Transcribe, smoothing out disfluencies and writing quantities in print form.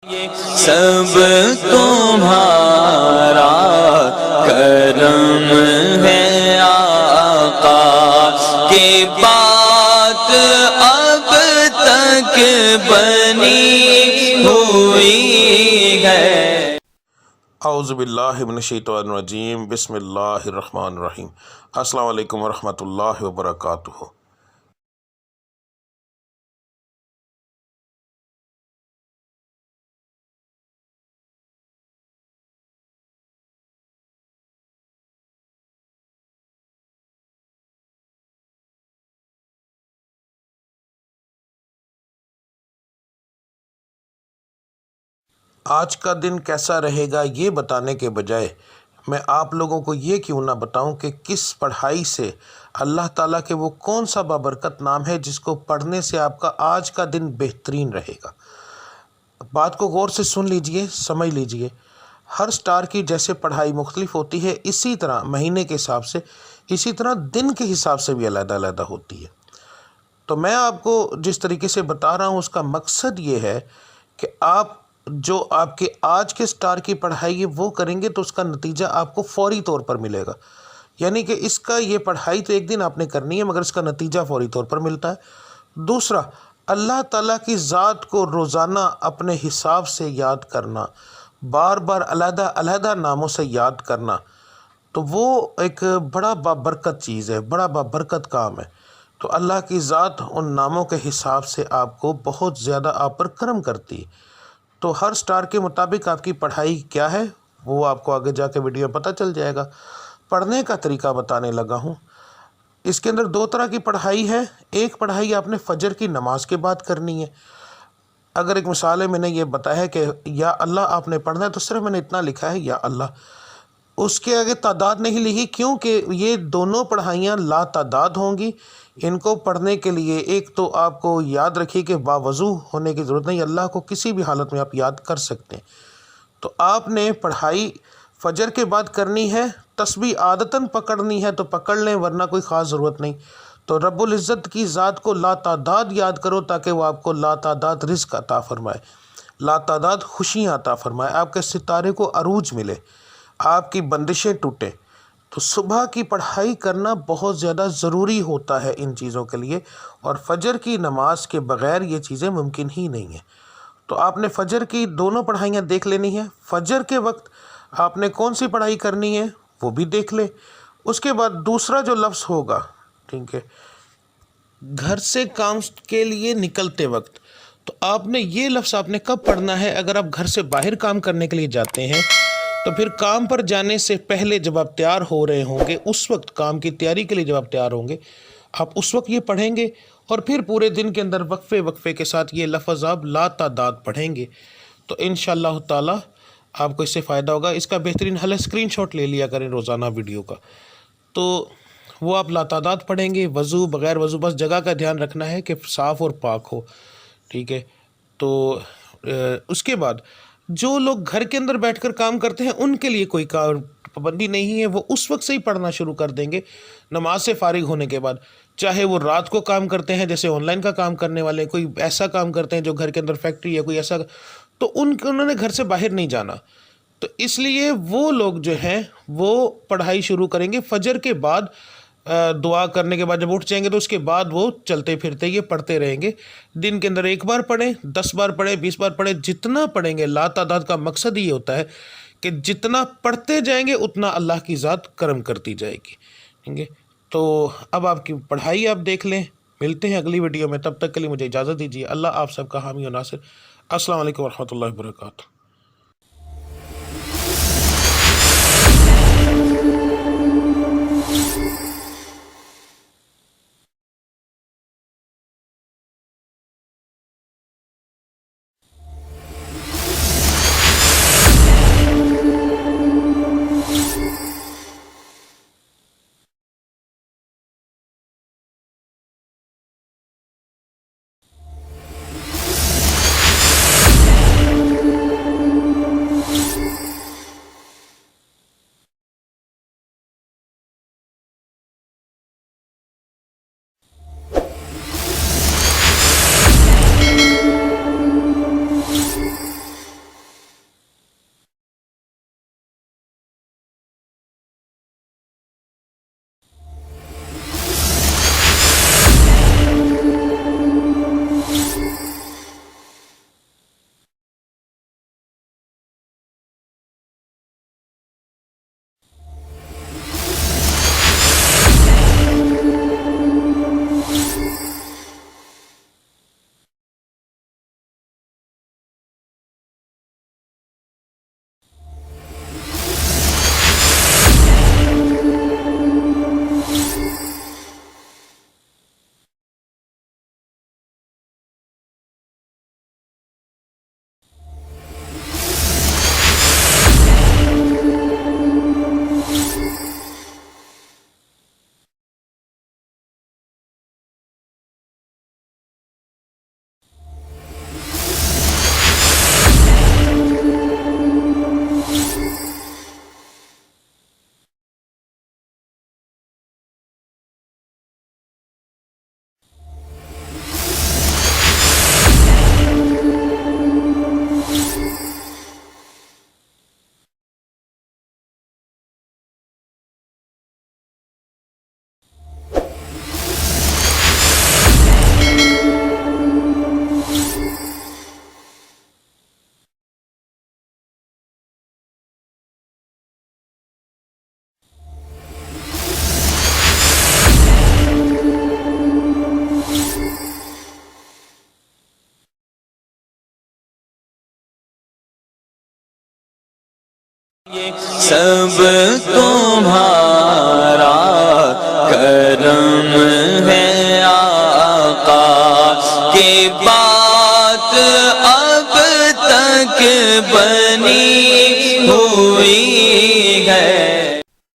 سب تمہارا کرم ہے آقا کی بات اب تک بنی ہوئی ہے۔ اعوذ باللہ من الشیطان الرجیم، بسم اللہ الرحمن الرحیم۔ السلام علیکم ورحمۃ اللہ وبرکاتہ۔ آج کا دن کیسا رہے گا یہ بتانے کے بجائے میں آپ لوگوں کو یہ کیوں نہ بتاؤں کہ کس پڑھائی سے اللہ تعالیٰ کے وہ کون سا بابرکت نام ہے جس کو پڑھنے سے آپ کا آج کا دن بہترین رہے گا۔ بات کو غور سے سن لیجئے، سمجھ لیجئے۔ ہر سٹار کی جیسے پڑھائی مختلف ہوتی ہے، اسی طرح مہینے کے حساب سے، اسی طرح دن کے حساب سے بھی علیحدہ علیحدہ ہوتی ہے۔ تو میں آپ کو جس طریقے سے بتا رہا ہوں اس کا مقصد یہ ہے کہ آپ جو آپ کے آج کے سٹار کی پڑھائی ہے وہ کریں گے تو اس کا نتیجہ آپ کو فوری طور پر ملے گا۔ یعنی کہ اس کا یہ پڑھائی تو ایک دن آپ نے کرنی ہے مگر اس کا نتیجہ فوری طور پر ملتا ہے۔ دوسرا، اللہ تعالیٰ کی ذات کو روزانہ اپنے حساب سے یاد کرنا، بار بار علیحدہ علیحدہ ناموں سے یاد کرنا، تو وہ ایک بڑا بابرکت چیز ہے، بڑا بابرکت کام ہے۔ تو اللہ کی ذات ان ناموں کے حساب سے آپ کو بہت زیادہ آپ پر کرم کرتی ہے۔ تو ہر سٹار کے مطابق آپ کی پڑھائی کیا ہے وہ آپ کو آگے جا کے ویڈیو میں پتہ چل جائے گا۔ پڑھنے کا طریقہ بتانے لگا ہوں۔ اس کے اندر دو طرح کی پڑھائی ہے۔ ایک پڑھائی آپ نے فجر کی نماز کے بعد کرنی ہے۔ اگر ایک مثال ہے، میں نے یہ بتایا ہے کہ یا اللہ آپ نے پڑھنا ہے تو صرف میں نے اتنا لکھا ہے یا اللہ، اس کے آگے تعداد نہیں لکھی کیونکہ یہ دونوں پڑھائیاں لا تعداد ہوں گی۔ ان کو پڑھنے کے لیے ایک تو آپ کو یاد رکھیے کہ باوضو ہونے کی ضرورت نہیں، اللہ کو کسی بھی حالت میں آپ یاد کر سکتے ہیں۔ تو آپ نے پڑھائی فجر کے بعد کرنی ہے، تسبیح عادتاً پکڑنی ہے تو پکڑ لیں ورنہ کوئی خاص ضرورت نہیں۔ تو رب العزت کی ذات کو لا تعداد یاد کرو تاکہ وہ آپ کو لا تعداد رزق عطا فرمائے، لا تعداد خوشیاں عطا فرمائے، آپ کے ستارے کو عروج ملے، آپ کی بندشیں ٹوٹیں۔ تو صبح کی پڑھائی کرنا بہت زیادہ ضروری ہوتا ہے ان چیزوں کے لیے، اور فجر کی نماز کے بغیر یہ چیزیں ممکن ہی نہیں ہیں۔ تو آپ نے فجر کی دونوں پڑھائیاں دیکھ لینی ہیں۔ فجر کے وقت آپ نے کون سی پڑھائی کرنی ہے وہ بھی دیکھ لیں۔ اس کے بعد دوسرا جو لفظ ہوگا، ٹھیک ہے، گھر سے کام کے لیے نکلتے وقت، تو آپ نے یہ لفظ آپ نے کب پڑھنا ہے؟ اگر آپ گھر سے باہر کام کرنے کے لیے جاتے ہیں تو پھر کام پر جانے سے پہلے جب آپ تیار ہو رہے ہوں گے، اس وقت کام کی تیاری کے لیے جب آپ تیار ہوں گے، آپ اس وقت یہ پڑھیں گے، اور پھر پورے دن کے اندر وقفے وقفے کے ساتھ یہ لفظ آپ لا تعداد پڑھیں گے تو انشاءاللہ تعالی آپ کو اس سے فائدہ ہوگا۔ اس کا بہترین حل ہے اسکرین شاٹ لے لیا کریں روزانہ ویڈیو کا، تو وہ آپ لا تعداد پڑھیں گے، وضو بغیر وضو، بس جگہ کا دھیان رکھنا ہے کہ صاف اور پاک ہو، ٹھیک ہے۔ تو اس کے بعد جو لوگ گھر کے اندر بیٹھ کر کام کرتے ہیں ان کے لیے کوئی پابندی نہیں ہے، وہ اس وقت سے ہی پڑھنا شروع کر دیں گے نماز سے فارغ ہونے کے بعد، چاہے وہ رات کو کام کرتے ہیں جیسے آن لائن کا کام کرنے والے، کوئی ایسا کام کرتے ہیں جو گھر کے اندر فیکٹری ہے کوئی ایسا، تو انہوں نے گھر سے باہر نہیں جانا، تو اس لیے وہ لوگ جو ہیں وہ پڑھائی شروع کریں گے فجر کے بعد۔ دعا کرنے کے بعد جب اٹھ جائیں گے تو اس کے بعد وہ چلتے پھرتے یہ پڑھتے رہیں گے۔ دن کے اندر ایک بار پڑھیں، 10 بار پڑھیں، 20 بار پڑھیں، جتنا پڑھیں گے۔ لا تعداد کا مقصد یہ ہوتا ہے کہ جتنا پڑھتے جائیں گے اتنا اللہ کی ذات کرم کرتی جائے گی، ٹھیک ہے۔ تو اب آپ کی پڑھائی آپ دیکھ لیں، ملتے ہیں اگلی ویڈیو میں، تب تک کے لیے مجھے اجازت دیجیے۔ اللہ آپ سب کا حامی و ناصر۔ السلام علیکم ورحمۃ اللہ وبرکاتہ۔ سب تمہارا کرم ہے آقا، کہ بات اب تک بنی ہوئی ہے۔